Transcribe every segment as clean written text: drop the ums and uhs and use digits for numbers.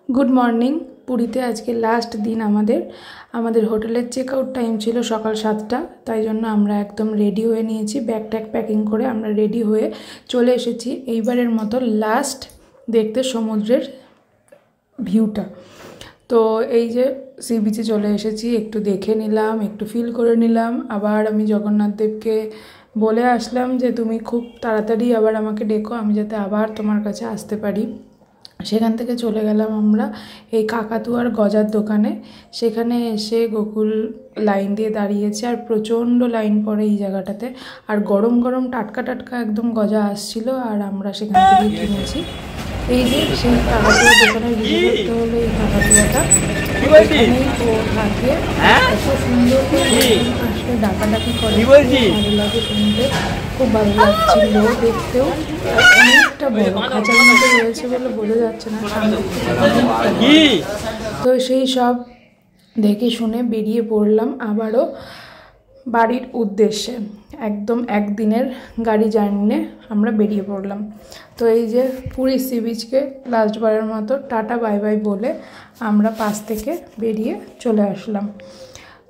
Good morning पुरीते आज के last दिन हमारे होटेल चेक आउट टाइम छिलो सकाल 7टा ताई जोन्नो आमरा एकदम रेडी हुए निएछि बैग टैग पैकिंग करे आमरा रेडी हुए चले एसेछि एइबारेर मतो लास्ट देखते समुद्रेर भिउटा। तो এই যে সি বিচে চলে এসেছি, একটু দেখে নিলাম, একটু ফিল করে নিলাম। আবার আমি জগন্নাথ দেবকে বলে আসলাম যে তুমি খুব তাড়াতাড়ি আবার আমাকে ডেকো, আমি যাতে আবার তোমার কাছে আসতে পারি। সেখান থেকে চলে গেলাম আমরা এই কাকাতুয়ার গজার দোকানে। সেখানে এসে গোকুল লাইন দিয়ে দাঁড়িয়েছে আর প্রচণ্ড লাইন পড়ে এই জায়গাটাতে, আর গরম গরম টাটকা টাটকা একদম গজা আসছিল আর আমরা সেখান থেকে কিনেছি। এই যে সেই কাকাতুয়ার দোকানে রিভিউ করতে হলো এই কাকাতুয়াটা ও থাকে এত সুন্দর করে আসলে ডাকাডাকি করে, ভালো লাগে শুনতে, খুব ভালো লাগছিল দেখতেও। অনেকটা বড় খাঁচার মধ্যে রয়েছে বলে বোঝা যাচ্ছে না সামনে। তো সেই সব দেখে শুনে বেরিয়ে পড়লাম আবারও বাড়ির উদ্দেশ্যে। একদম একদিনের গাড়ি জার্নি আমরা বেরিয়ে পড়লাম। তো এই যে পুরী সি বিচকে লাস্টবারের মতো টাটা বাই বাই বলে আমরা পাশ থেকে বেরিয়ে চলে আসলাম।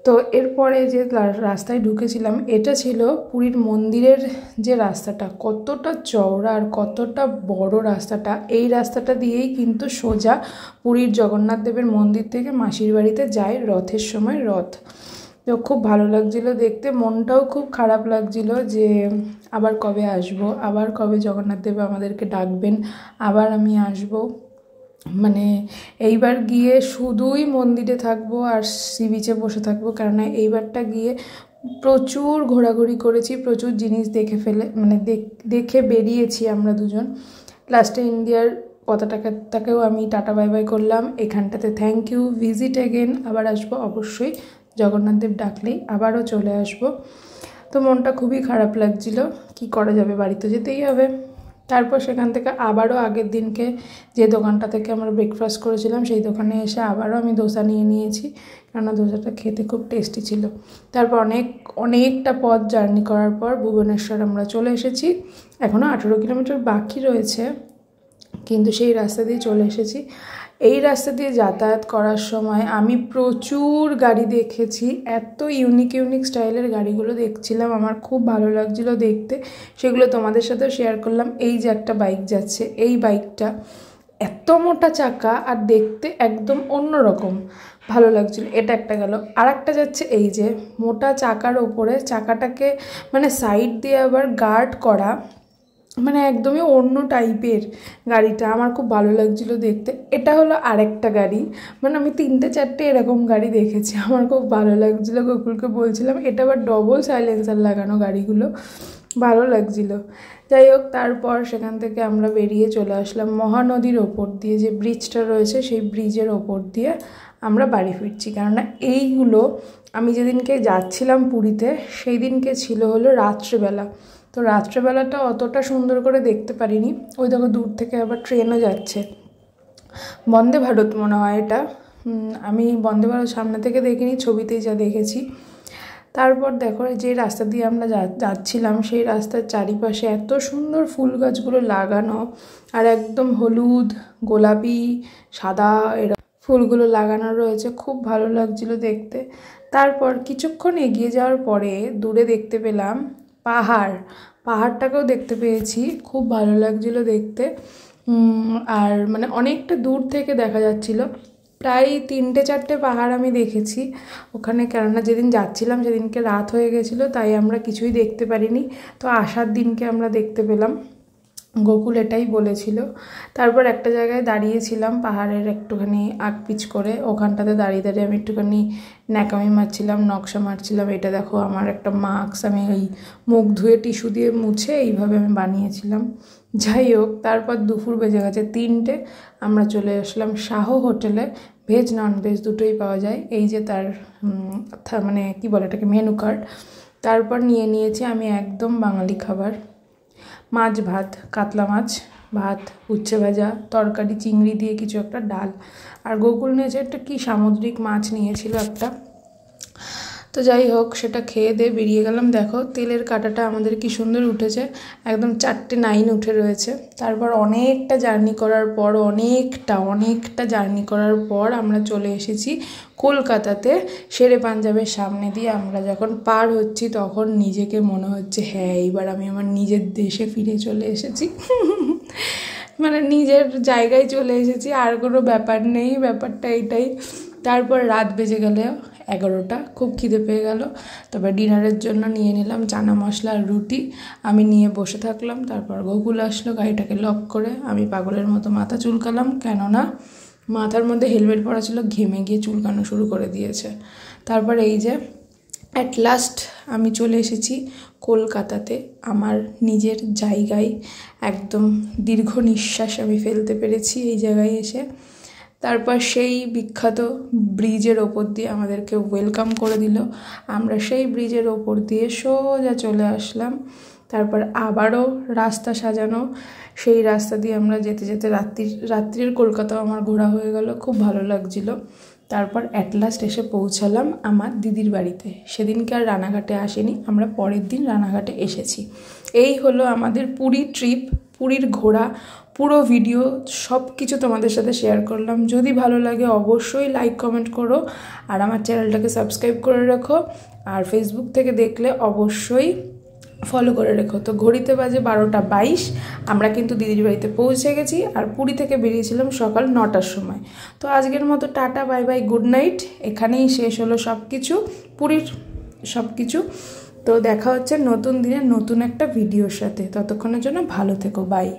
তো এরপরে যে রাস্তায় ঢুকেছিলাম এটা ছিল পুরীর মন্দিরের যে রাস্তাটা, কতটা চওড়া আর কতটা বড় রাস্তাটা। এই রাস্তাটা দিয়েই কিন্তু সোজা পুরীর জগন্নাথ দেবের মন্দির থেকে মাসির বাড়িতে যায় রথের সময় রথ। তো খুব ভালো লাগছিল দেখতে, মনটাও খুব খারাপ লাগছিল যে আবার কবে আসব, আবার কবে জগন্নাথ দেব আমাদেরকে ডাকবেন, আবার আমি আসব। মানে এইবার গিয়ে শুধুই মন্দিরে থাকবো আর সি বিচে বসে থাকবো, কেননা এইবারটা গিয়ে প্রচুর ঘোরাঘুরি করেছি, প্রচুর জিনিস দেখে বেরিয়েছি আমরা দুজন। লাস্টে ইন্ডিয়ার পতাকাটাকেও আমি টাটা বাই বাই করলাম। এখানটাতে থ্যাংক ইউ, ভিজিট এগেন, আবার আসবো অবশ্যই, জগন্নাথ দেব ডাকলেই আবারও চলে আসব। তো মনটা খুবই খারাপ লাগছিল, কি করা যাবে, বাড়িতে যেতেই হবে। তারপর সেখান থেকে আবারও আগের দিনকে যে দোকানটা থেকে আমরা ব্রেকফাস্ট করেছিলাম সেই দোকানে এসে আবারও আমি দোসা নিয়ে নিয়েছি, কেননা দোসাটা খেতে খুব টেস্টি ছিল। তারপর অনেকটা পথ জার্নি করার পর ভুবনেশ্বর আমরা চলে এসেছি। এখনও 18 কিলোমিটার বাকি রয়েছে, কিন্তু সেই রাস্তা দিয়ে চলে এসেছি। এই রাস্তা দিয়ে যাতায়াত করার সময় আমি প্রচুর গাড়ি দেখেছি, এত ইউনিক স্টাইলের গাড়িগুলো দেখছিলাম, আমার খুব ভালো লাগছিল দেখতে, সেগুলো তোমাদের সাথেও শেয়ার করলাম। এই যে একটা বাইক যাচ্ছে, এই বাইকটা এত মোটা চাকা আর দেখতে একদম অন্যরকম ভালো লাগছিল, এটা একটা গেল। আর একটা যাচ্ছে এই যে মোটা চাকার ওপরে চাকাটাকে সাইড দিয়ে আবার গার্ড করা, একদমই অন্য টাইপের গাড়িটা, আমার খুব ভালো লাগছিল দেখতে। এটা হলো আরেকটা গাড়ি, আমি 3-4টে এরকম গাড়ি দেখেছি, আমার খুব ভালো লাগছিলো। গোকুলকে বলছিলাম এটা আবার ডবল সাইলেন্সার লাগানো গাড়িগুলো, ভালো লাগছিল। যাই হোক, তারপর সেখান থেকে আমরা বেরিয়ে চলে আসলাম মহানদীর ওপর দিয়ে, যে ব্রিজটা রয়েছে সেই ব্রিজের ওপর দিয়ে আমরা বাড়ি ফিরছি। কেননা এইগুলো আমি যেদিনকে যাচ্ছিলাম পুরীতে সেই দিনকে ছিল হলো রাত্রেবেলা, তো রাত্রেবেলাটা অতটা সুন্দর করে দেখতে পারিনি। ওই দেখো দূর থেকে আবার ট্রেনও যাচ্ছে, বন্দে ভারত মনে হয় এটা, আমি বন্দে ভারত সামনে থেকে দেখিনি, ছবিতেই যা দেখেছি। তারপর দেখো যে রাস্তা দিয়ে আমরা যাচ্ছিলাম সেই রাস্তার চারিপাশে এত সুন্দর ফুল গাছগুলো লাগানো, আর একদম হলুদ, গোলাপি, সাদা এরকম ফুলগুলো লাগানো রয়েছে, খুব ভালো লাগছিল দেখতে। তারপর কিছুক্ষণ এগিয়ে যাওয়ার পরে দূরে দেখতে পেলাম পাহাড়টাকেও দেখতে পেয়েছি, খুব ভালো লাগছিল দেখতে। আর অনেকটা দূর থেকে দেখা যাচ্ছিল, প্রায় 3-4টে পাহাড় আমি দেখেছি ওখানে, কেননা যেদিন যাচ্ছিলাম সেদিনকে রাত হয়ে গেছিলো, তাই আমরা কিছুই দেখতে পারিনি। তো আসার দিনকে আমরা দেখতে পেলাম, গোকুল এটাই বলেছিল। তারপর একটা জায়গায় দাঁড়িয়েছিলাম পাহাড়ের একটুখানি আগপিচ করে, ওখানটাতে দাঁড়িয়ে দাঁড়িয়ে আমি একটুখানি ন্যাকামি মারছিলাম, নকশা মারছিলাম। এটা দেখো আমার একটা মাস্ক, আমি ওই মুখ ধুয়ে টিস্যু দিয়ে মুছে এইভাবে আমি বানিয়েছিলাম। যাই হোক, তারপর দুপুর বেজে গেছে 3টে, আমরা চলে আসলাম শাহ হোটেলে। ভেজ নন ভেজ দুটোই পাওয়া যায়, এই যে তার কি বলে এটাকে মেনু কার্ড। তারপর নিয়েছি আমি একদম বাঙালি খাবার, মাছ ভাত, কাতলা মাছ ভাত, উচ্ছে ভাজা, তরকারি, চিংড়ি দিয়ে কিছু একটা ডাল, আর গোকুল নিয়েছে একটা কি সামুদ্রিক মাছ নিয়েছিল একটা। তো যাই হোক, সেটা খেয়ে দিয়ে বেরিয়ে গেলাম। দেখো তেলের কাঁটাটা আমাদের কি সুন্দর উঠেছে, একদম 4টে 9 উঠে রয়েছে। তারপর অনেকটা জার্নি করার পর অনেকটা জার্নি করার পর আমরা চলে এসেছি কলকাতাতে। শেরে পাঞ্জাবের সামনে দিয়ে আমরা যখন পার হচ্ছি তখন নিজেকে মনে হচ্ছে হ্যাঁ এইবার আমি আমার নিজের দেশে ফিরে চলে এসেছি। মানে নিজের জায়গায় চলে এসেছি, আর কোনো ব্যাপার নেই, ব্যাপারটা এটাই। তারপর রাত বেজে গেলে 11টা, খুব খিদে পেয়ে গেল। তারপর ডিনারের জন্য নিয়ে নিলাম চানা মশলা আর রুটি, আমি নিয়ে বসে থাকলাম। তারপর গোকুল আসলো, গাড়িটাকে লক করে আমি পাগলের মতো মাথা চুলকালাম, কেননা মাথার মধ্যে হেলমেট পরা ছিল, ঘেমে গিয়ে চুলকানো শুরু করে দিয়েছে। তারপর এই যে অ্যাট লাস্ট আমি চলে এসেছি কলকাতাতে, আমার নিজের জায়গায়। একদম দীর্ঘ নিঃশ্বাস আমি ফেলতে পেরেছি এই জায়গায় এসে। তারপর সেই বিখ্যাত ব্রিজের ওপর দিয়ে আমাদেরকে ওয়েলকাম করে দিল। আমরা সেই ব্রিজের ওপর দিয়ে সোজা চলে আসলাম। তারপর আবারও রাস্তা সাজানো, সেই রাস্তা দিয়ে আমরা যেতে যেতে রাত্রির কলকাতাও আমার ঘোরা হয়ে গেল, খুব ভালো লাগছিল। তারপর অ্যাট লাস্ট এসে পৌঁছালাম আমার দিদির বাড়িতে। সেদিনকে আর রানাঘাটে আসিনি, আমরা পরের দিন রানাঘাটে এসেছি। এই হলো আমাদের পুরী ট্রিপ, পুরীর ঘোরা পুরো ভিডিও, সব কিছু তোমাদের সাথে শেয়ার করলাম। যদি ভালো লাগে অবশ্যই লাইক কমেন্ট করো, আর আমার চ্যানেলটাকে সাবস্ক্রাইব করে রাখো, আর ফেসবুক থেকে দেখলে অবশ্যই ফলো করে রেখো। তো ঘড়িতে বাজে 12টা 22, আমরা কিন্তু দিদির বাড়িতে পৌঁছে গেছি, আর পুরী থেকে বেরিয়েছিলাম সকাল 9টার সময়। তো আজকের মতো tata bye bye, good night. এখানেই শেষ হলো সব কিছু, পুরীর সব কিছু। তো দেখা হচ্ছে নতুন দিনে নতুন একটা ভিডিওর সাথে, ততক্ষণের জন্য ভালো থেকো, বাই।